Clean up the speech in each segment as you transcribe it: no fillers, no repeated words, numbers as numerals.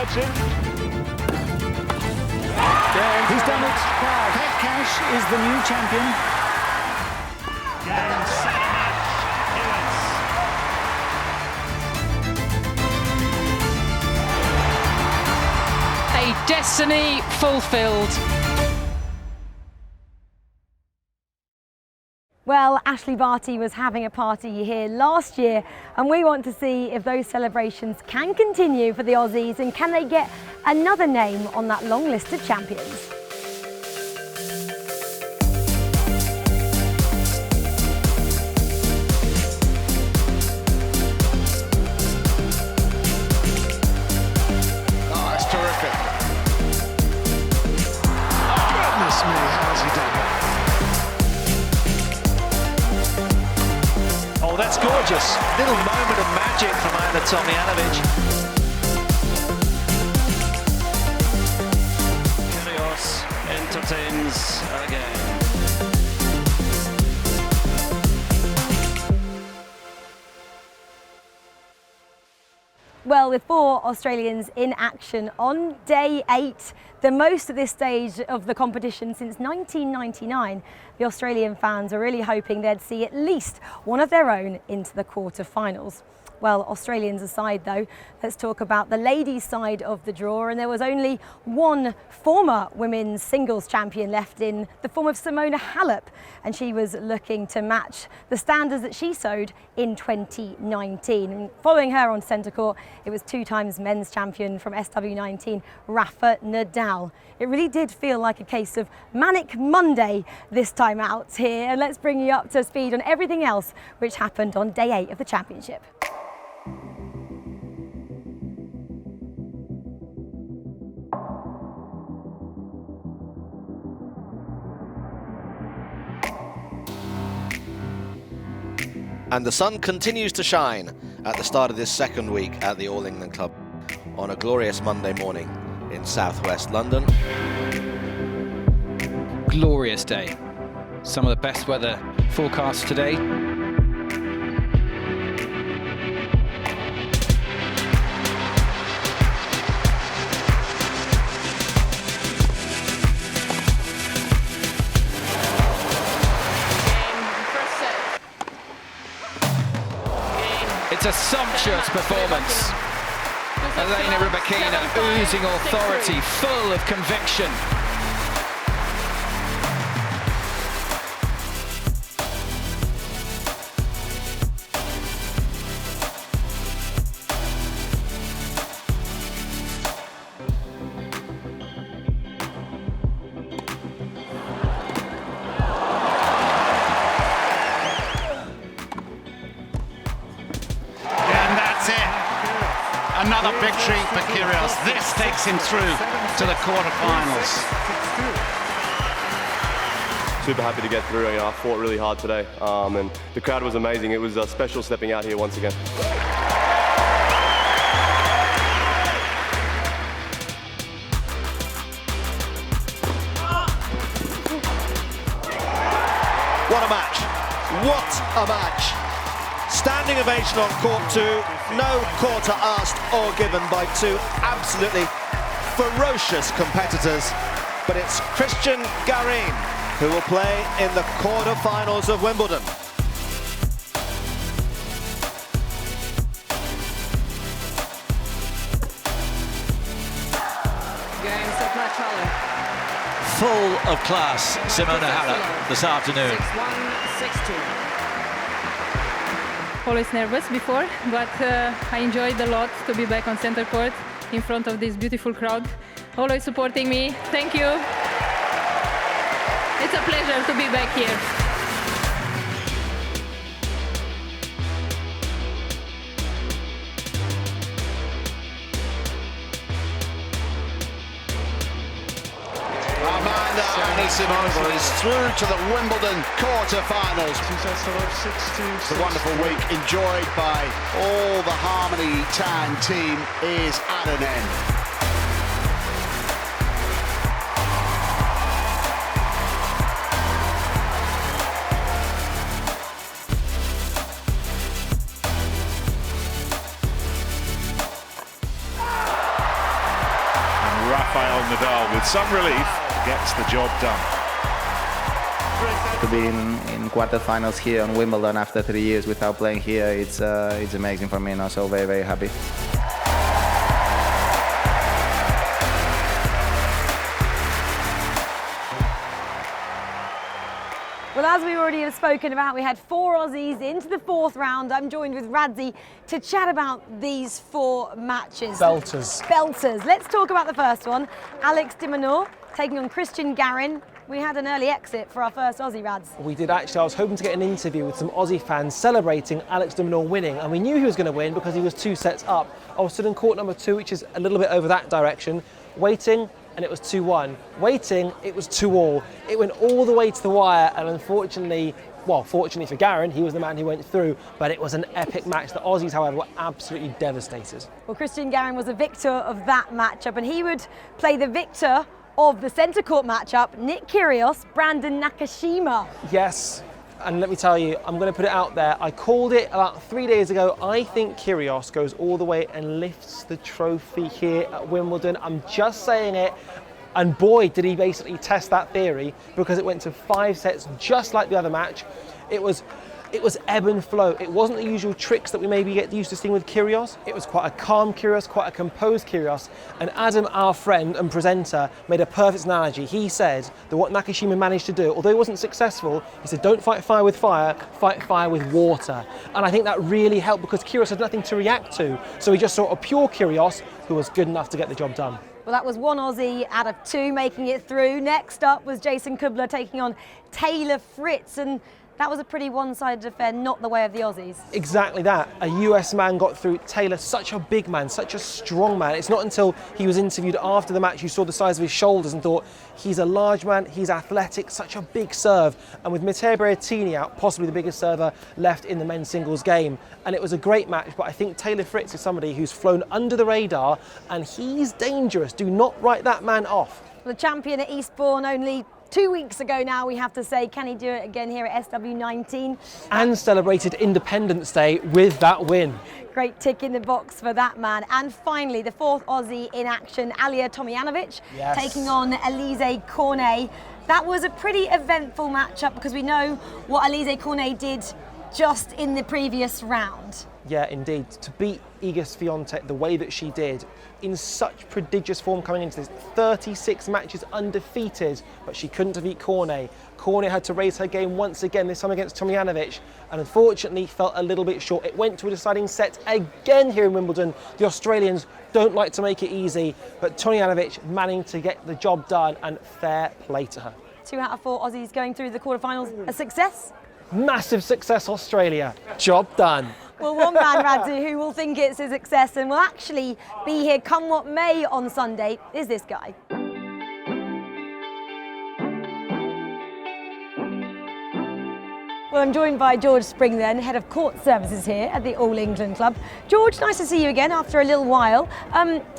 that's it. He's done it. Pet Cash is the new champion. Game, set, match. A destiny fulfilled. Well, Ashley Barty was having a party here last year, and we want to see if those celebrations can continue for the Aussies and can they get another name on that long list of champions. Oh, that's terrific. Goodness me, how's he done that? Oh, that's gorgeous. Little moment of magic from Ana Tomljanovic. Kyrgios entertains again. Well, with 4 Australians in action on day 8, the most at this stage of the competition since 1999, the Australian fans are really hoping they'd see at least one of their own into the quarterfinals. Well, Australians aside though, let's talk about the ladies' side of the draw, and there was only one former women's singles champion left in the form of Simona Halep, and she was looking to match the standards that she sowed in 2019. And following her on centre court, it was 2 times men's champion from SW19, Rafa Nadal. It really did feel like a case of Manic Monday this time out here, and let's bring you up to speed on everything else which happened on day 8 of the championship. And the sun continues to shine at the start of this second week at the All England Club on a glorious Monday morning in southwest London. Glorious day. Some of the best weather forecasts today. It's a sumptuous performance. Elena Rybakina oozing authority, full of conviction. Another victory for Kyrgios. This takes him through to the quarterfinals. Super happy to get through. I fought really hard today, and the crowd was amazing. It was special stepping out here once again. What a match! What a match! Standing ovation on court 2, no quarter asked or given by 2 absolutely ferocious competitors. But it's Christian Garin who will play in the quarter-finals of Wimbledon. Game, set, match, Halep. Full of class, Simona Halep this afternoon. 6-1, 6-2. Always nervous before, but I enjoyed a lot to be back on center court in front of this beautiful crowd, always supporting me. Thank you. It's a pleasure to be back here. Anisimova is through to the Wimbledon quarter-finals. The wonderful week enjoyed by all the Harmony Tan team is at an end. with some relief, gets the job done. To be in quarterfinals here on Wimbledon after 3 years without playing here, it's amazing for me, and also very, very happy. Well, as we already have spoken about, we had 4 Aussies into the 4th round. I'm joined with Radzi to chat about these 4 matches. Belters. Belters. Let's talk about the first one. Alex de Minaur taking on Christian Garin. We had an early exit for our first Aussie, Rads. We did actually. I was hoping to get an interview with some Aussie fans celebrating Alex de Minaur winning, and we knew he was going to win because he was 2 sets up. I was stood in court number 2, which is a little bit over that direction, waiting, and it was 2-1. Waiting, it was 2-all. It went all the way to the wire, and unfortunately, well, fortunately for Garin, he was the man who went through, but it was an epic match. The Aussies, however, were absolutely devastated. Well, Christian Garin was the victor of that matchup, and he would play the victor of the centre court matchup, Nick Kyrgios, Brandon Nakashima. Yes, and let me tell you, I'm going to put it out there. I called it about 3 days ago. I think Kyrgios goes all the way and lifts the trophy here at Wimbledon. I'm just saying it. And boy, did he basically test that theory, because it went to 5 sets just like the other match. It was ebb and flow. It wasn't the usual tricks that we maybe get used to seeing with Kyrgios. It was quite a calm Kyrgios, quite a composed Kyrgios. And Adam, our friend and presenter, made a perfect analogy. He said that what Nakashima managed to do, although he wasn't successful, he said, don't fight fire with fire, fight fire with water. And I think that really helped, because Kyrgios had nothing to react to. So he just saw a pure Kyrgios who was good enough to get the job done. Well, that was 1 Aussie out of 2 making it through. Next up was Jason Kubler taking on Taylor Fritz, and that was a pretty one-sided affair, not the way of the Aussies. Exactly that. A US man got through. Taylor, such a big man, such a strong man. It's not until he was interviewed after the match you saw the size of his shoulders and thought, he's a large man, he's athletic, such a big serve. And with Matteo Berrettini out, possibly the biggest server left in the men's singles game. And it was a great match, but I think Taylor Fritz is somebody who's flown under the radar, and he's dangerous. Do not write that man off. The champion at Eastbourne only 2 weeks ago now, we have to say. Can he do it again here at SW19? And celebrated Independence Day with that win. Great tick in the box for that man. And finally, the 4th Aussie in action, Alia Tomljanovic, taking on Alizé Cornet. That was a pretty eventful matchup, because we know what Alizé Cornet did just in the previous round. Yeah, indeed. To beat Iga Swiatek the way that she did, in such prodigious form coming into this, 36 matches undefeated, but she couldn't defeat Cornet. Cornet had to raise her game once again, this time against Tomljanovic, and unfortunately fell a little bit short. It went to a deciding set again here in Wimbledon. The Australians don't like to make it easy, but Tomljanovic managed to get the job done, and fair play to her. 2 out of 4 Aussies going through the quarterfinals. A success? Massive success, Australia. Job done. Well, one man, Radzi, who will think it's a success and will actually be here come what may on Sunday is this guy. Well, I'm joined by George Spring then, Head of Court Services here at the All England Club. George, nice to see you again after a little while.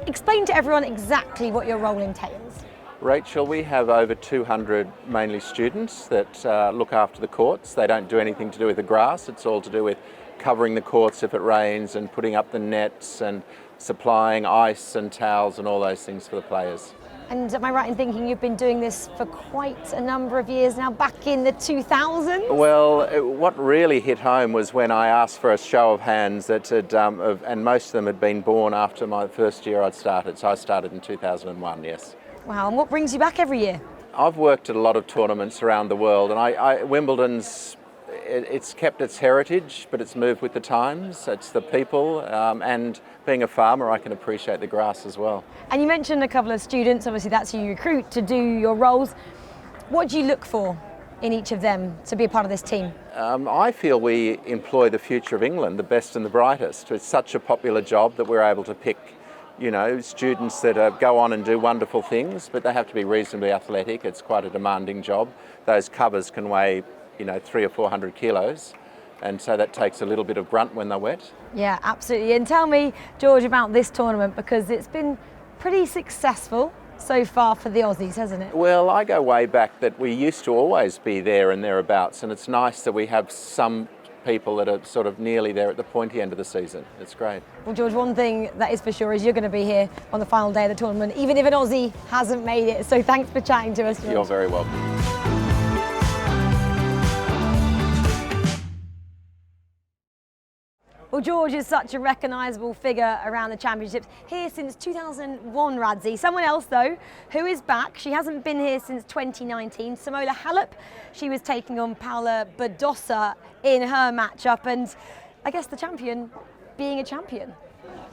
Explain to everyone exactly what your role entails. Rachel, we have over 200 mainly students that look after the courts. They don't do anything to do with the grass. It's all to do with covering the courts if it rains and putting up the nets and supplying ice and towels and all those things for the players. And am I right in thinking you've been doing this for quite a number of years now, back in the 2000s? Well, what really hit home was when I asked for a show of hands that had, and most of them had been born after my first year I'd started. So I started in 2001, yes. Wow, and what brings you back every year? I've worked at a lot of tournaments around the world, and Wimbledon's, it's kept its heritage, but it's moved with the times. It's the people, and being a farmer, I can appreciate the grass as well. And you mentioned a couple of students, obviously that's who you recruit to do your roles. What do you look for in each of them to be a part of this team? I feel we employ the future of England, the best and the brightest. It's such a popular job that we're able to pick, you know, students that go on and do wonderful things, but they have to be reasonably athletic. It's quite a demanding job. Those covers can weigh, 300 or 400 kilos, and so that takes a little bit of grunt when they're wet. Yeah, absolutely. And tell me, George, about this tournament, because it's been pretty successful so far for the Aussies, hasn't it? Well, I go way back that we used to always be there and thereabouts, and it's nice that we have some people that are sort of nearly there at the pointy end of the season. It's great. Well, George, one thing that is for sure is you're going to be here on the final day of the tournament, even if an Aussie hasn't made it. So thanks for chatting to us, George. You're very welcome. Well, George is such a recognisable figure around the championships, here since 2001, Radzi. Someone else, though, who is back. She hasn't been here since 2019. Simona Halep, she was taking on Paula Badosa in her matchup, and I guess the champion being a champion.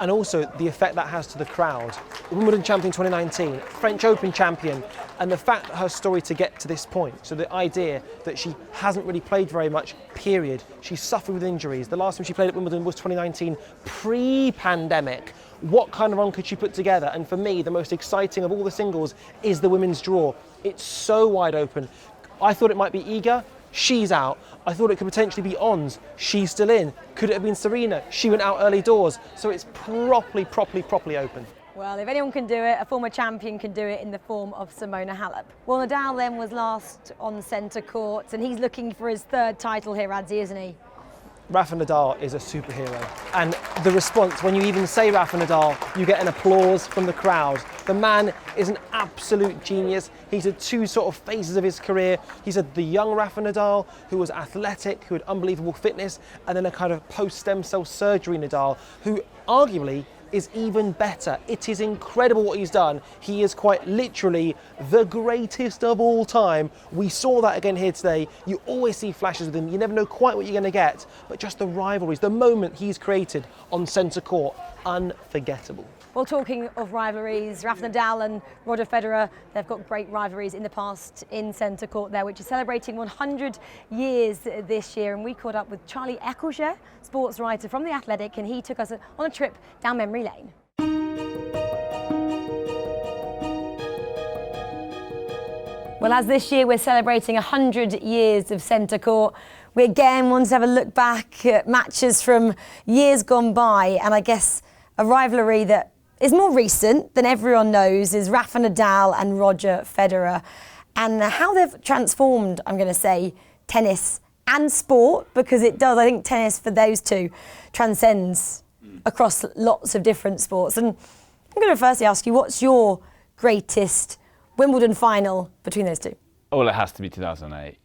And also the effect that has to the crowd. Wimbledon champion 2019, French Open champion, and the fact that her story to get to this point, so the idea that she hasn't really played very much, period. She suffered with injuries. The last time she played at Wimbledon was 2019, pre-pandemic. What kind of run could she put together? And for me, the most exciting of all the singles is the women's draw. It's so wide open. I thought it might be Iga. She's out. I thought it could potentially be Ons. She's still in. Could it have been Serena? She went out early doors. So it's properly open. Well, if anyone can do it, a former champion can do it in the form of Simona Halep. Well, Nadal then was last on centre court, and he's looking for his third title here, Radzi, isn't he? Rafa Nadal is a superhero. And the response, when you even say Rafa Nadal, you get an applause from the crowd. The man is an absolute genius. He's had two sort of phases of his career. He's had the young Rafa Nadal, who was athletic, who had unbelievable fitness, and then a kind of post-stem cell surgery Nadal, who arguably is even better. It is incredible what he's done. He is quite literally the greatest of all time. We saw that again here today. You always see flashes with him. You never know quite what you're going to get, but just the rivalries, the moment he's created on centre court, unforgettable. Well, talking of rivalries, Rafa Nadal and Roger Federer, they've got great rivalries in the past in centre court there, which is celebrating 100 years this year. And we caught up with Charlie Eccleshare, sports writer from The Athletic, and he took us on a trip down memory lane. Well, as this year we're celebrating 100 years of centre court, we again want to have a look back at matches from years gone by, and I guess a rivalry that is more recent than everyone knows is Rafa Nadal and Roger Federer, and how they've transformed, I'm going to say, tennis and sport, because it does. I think tennis for those two transcends across lots of different sports. And I'm going to firstly ask you, what's your greatest Wimbledon final between those two? Oh, well, it has to be 2008.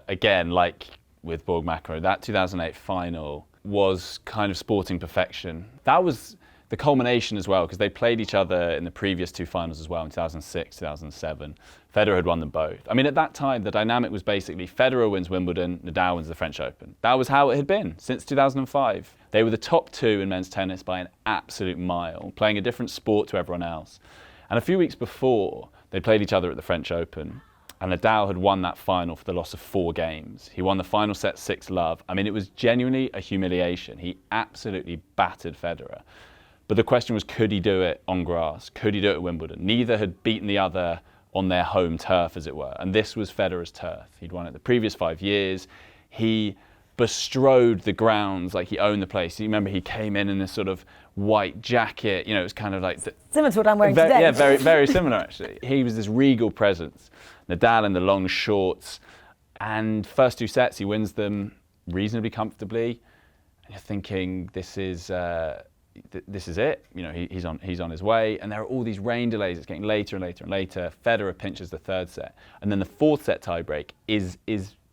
Again, like with Borg McEnroe, that 2008 final was kind of sporting perfection. That was the culmination as well, because they played each other in the previous two finals as well, in 2006, 2007. Federer had won them both. I mean, at that time, the dynamic was basically Federer wins Wimbledon, Nadal wins the French Open. That was how it had been since 2005. They were the top two in men's tennis by an absolute mile, playing a different sport to everyone else. And a few weeks before, they played each other at the French Open, and Nadal had won that final for the loss of 4 games. He won the final set 6-love. I mean, it was genuinely a humiliation. He absolutely battered Federer. But the question was, could he do it on grass? Could he do it at Wimbledon? Neither had beaten the other on their home turf, as it were. And this was Federer's turf. He'd won it the previous 5 years. He bestrode the grounds like he owned the place. You remember he came in this sort of white jacket. You know, it was kind of like... Similar to what I'm wearing today. Yeah, very similar, actually. He was this regal presence. Nadal in the long shorts. And first 2 sets, he wins them reasonably comfortably. And you're thinking, this is it. You know, he's on his way, and there are all these rain delays. It's getting later and later and later. Federer pinches the 3rd set, and then the 4th set tiebreak is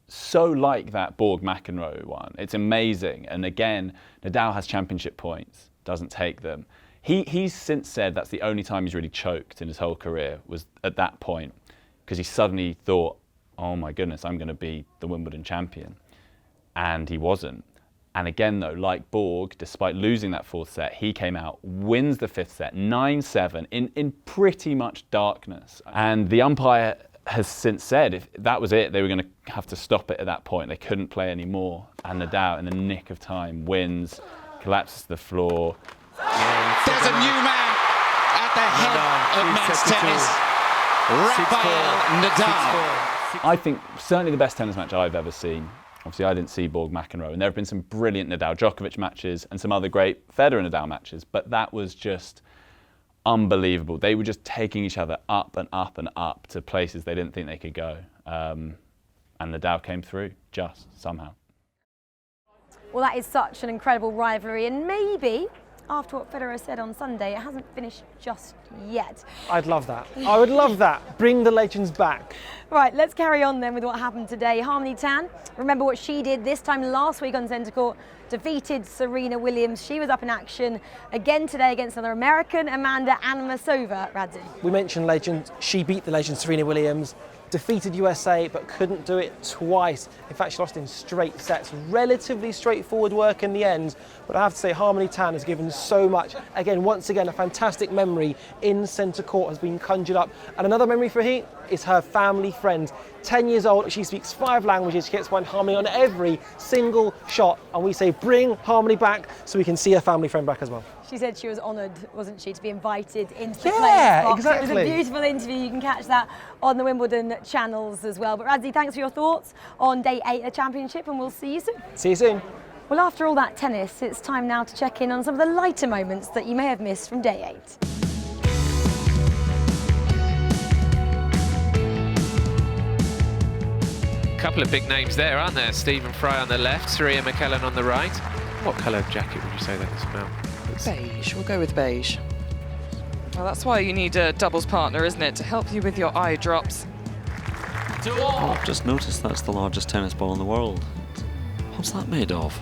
so like that Borg McEnroe one. It's amazing. And again, Nadal has championship points, doesn't take them. He's since said that's the only time he's really choked in his whole career, was at that point, because he suddenly thought, oh my goodness, I'm going to be the Wimbledon champion, and he wasn't. And again, though, like Borg, despite losing that 4th set, he came out, wins the 5th set, 9-7, in pretty much darkness. And the umpire has since said if that was it, they were going to have to stop it at that point. They couldn't play anymore. And Nadal, in the nick of time, wins, collapses to the floor. There's a new man at the head of men's tennis, Rafael Nadal. I think certainly the best tennis match I've ever seen. Obviously, I didn't see Borg McEnroe, and there have been some brilliant Nadal-Djokovic matches and some other great Federer-Nadal matches, but that was just unbelievable. They were just taking each other up and up and up to places they didn't think they could go. And Nadal came through, just somehow. Well, that is such an incredible rivalry, and maybe, after what Federer said on Sunday, it hasn't finished just yet. I'd love that. I would love that. Bring the legends back. Right, let's carry on then with what happened today. Harmony Tan, remember what she did this time last week on centre court, defeated Serena Williams. She was up in action again today against another American, Amanda Anisova. Radzi. We mentioned legends. She beat the legend Serena Williams, defeated USA, but couldn't do it twice. In fact, she lost in straight sets. Relatively straightforward work in the end, but I have to say Harmony Tan has given so much. Again, once again, a fantastic memory in centre court has been conjured up. And another memory for her is her family friend. 10 years old, she speaks 5 languages, she gets one Harmony on every single shot, and we say bring Harmony back so we can see her family friend back as well. She said she was honoured, wasn't she, to be invited into the players' box. Exactly. It was a beautiful interview. You can catch that on the Wimbledon channels as well. But Radzi, thanks for your thoughts on day 8 of the championship, and we'll see you soon. See you soon. Well, after all that tennis, it's time now to check in on some of the lighter moments that you may have missed from day 8. Couple of big names there, aren't there? Stephen Fry on the left, Serena McKellen on the right. What colour jacket would you say that is, Mel? Beige. We'll go with beige. Well, that's why you need a doubles partner, isn't it? To help you with your eye drops. Well, I've just noticed that's the largest tennis ball in the world. What's that made of?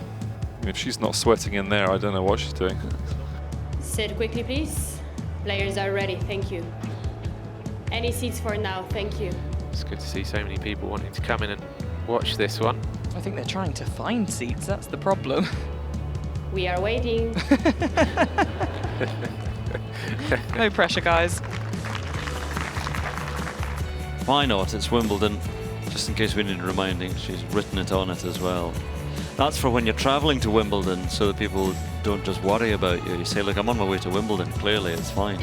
If she's not sweating in there, I don't know what she's doing. Sit quickly, please. Players are ready, thank you. Any seats for now, thank you. It's good to see so many people wanting to come in and watch this one. I think they're trying to find seats, that's the problem. We are waiting. No pressure, guys. Why not? It's Wimbledon. Just in case we need reminding, she's written it on it as well. That's for when you're travelling to Wimbledon, so that people don't just worry about you. You say, look, I'm on my way to Wimbledon. Clearly, it's fine.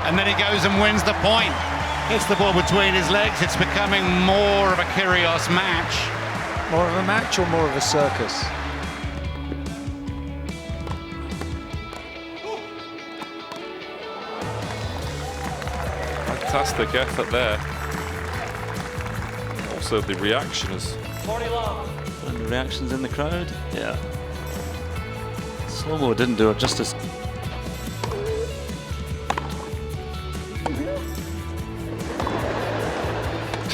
And then he goes and wins the point. Hits the ball between his legs. It's becoming more of a Kyrgios match. More of a match or more of a circus? Fantastic effort there. Also, the reaction is... And the reactions in the crowd? Yeah. Slow-mo didn't do it justice.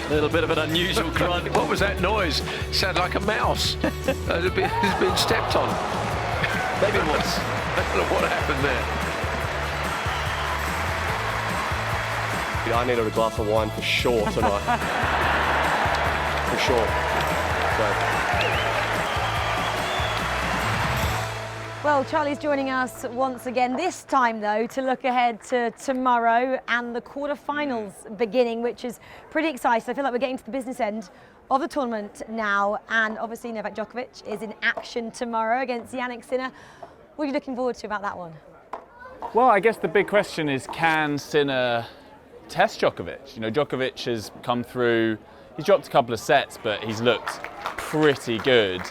A little bit of an unusual grunt. What was that noise? Sounded like a mouse. It's been stepped on. Maybe it was. I don't know what happened there. I needed a glass of wine for sure tonight. For sure. Well, Charlie's joining us once again, this time though, to look ahead to tomorrow and the quarterfinals beginning, which is pretty exciting. I feel like we're getting to the business end of the tournament now, and obviously Novak Djokovic is in action tomorrow against Jannik Sinner. What are you looking forward to about that one? Well, I guess the big question is, can Sinner test Djokovic? You know, Djokovic has come through, he's dropped a couple of sets, but he's looked pretty good.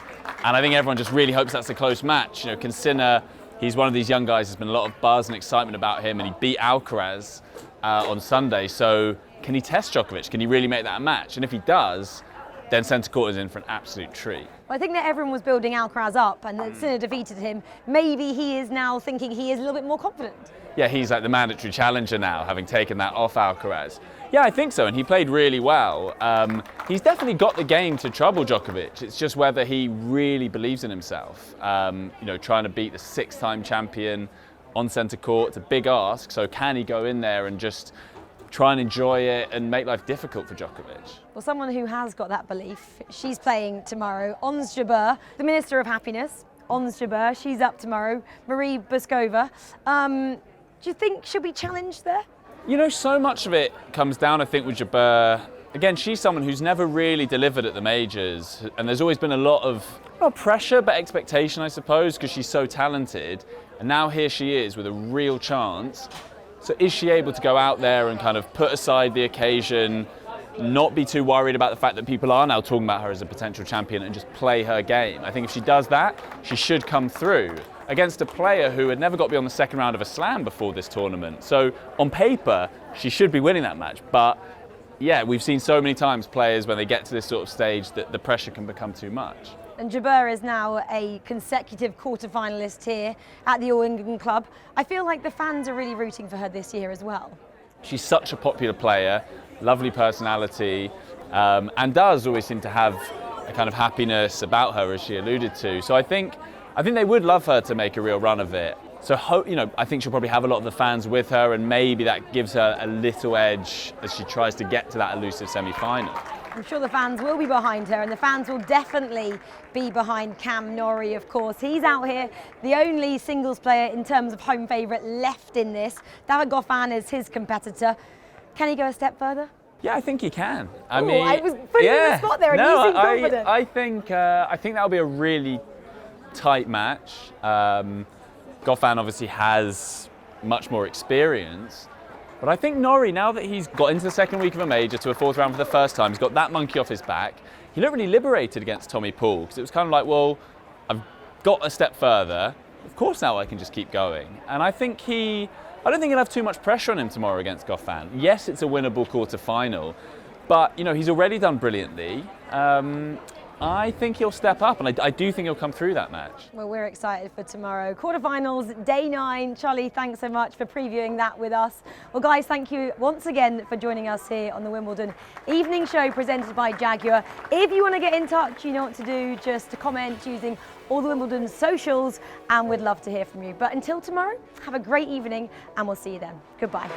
And I think everyone just really hopes that's a close match. You know, can Sinner, he's one of these young guys, there's been a lot of buzz and excitement about him, and he beat Alcaraz on Sunday. So can he test Djokovic? Can he really make that a match? And if he does, then centre court is in for an absolute treat. Well, I think that everyone was building Alcaraz up, and that Sinner defeated him. Maybe he is now thinking he is a little bit more confident. Yeah, he's like the mandatory challenger now, having taken that off Alcaraz. Yeah, I think so, and he played really well. He's definitely got the game to trouble Djokovic. It's just whether he really believes in himself. You know, trying to beat the 6-time champion on centre court, it's a big ask. So can he go in there and just try and enjoy it and make life difficult for Djokovic? Well, someone who has got that belief, she's playing tomorrow. Ons Jabeur, the Minister of Happiness. Ons Jabeur, she's up tomorrow. Marie Boskova. Do you think she'll be challenged there? You know, so much of it comes down, I think, with Jaguar. Again, she's someone who's never really delivered at the majors, and there's always been a lot of, not pressure, but expectation, I suppose, because she's so talented. And now here she is with a real chance. So is she able to go out there and kind of put aside the occasion, not be too worried about the fact that people are now talking about her as a potential champion, and just play her game? I think if she does that, she should come through. against a player who had never got beyond the second round of a slam before this tournament. So on paper, she should be winning that match. But yeah, we've seen so many times players when they get to this sort of stage that the pressure can become too much. And Jaguar is now a consecutive quarter-finalist here at the All England Club. I feel like the fans are really rooting for her this year as well. She's such a popular player, lovely personality, and does always seem to have a kind of happiness about her, as she alluded to. So I think they would love her to make a real run of it. So I think she'll probably have a lot of the fans with her, and maybe that gives her a little edge as she tries to get to that elusive semi-final. I'm sure the fans will be behind her, and the fans will definitely be behind Cam Norrie, of course. He's out here, the only singles player in terms of home favourite left in this. David Goffin is his competitor. Can he go a step further? Yeah, I think he can. I was putting you in the spot there, and you seem confident. I think that'll be a really tight match. Goffin obviously has much more experience. But I think Norrie, now that he's got into the second week of a major to a fourth round for the first time, he's got that monkey off his back, he looked really liberated against Tommy Paul, because it was kind of like, well, I've got a step further, of course now I can just keep going. And I don't think he'll have too much pressure on him tomorrow against Goffin. Yes, it's a winnable quarter-final, but he's already done brilliantly. I think he'll step up, and I do think he'll come through that match. Well, we're excited for tomorrow. Quarterfinals, day 9. Charlie, thanks so much for previewing that with us. Well, guys, thank you once again for joining us here on the Wimbledon Evening Show presented by Jaguar. If you want to get in touch, you know what to do. Just to comment using all the Wimbledon socials, and we'd love to hear from you. But until tomorrow, have a great evening, and we'll see you then. Goodbye.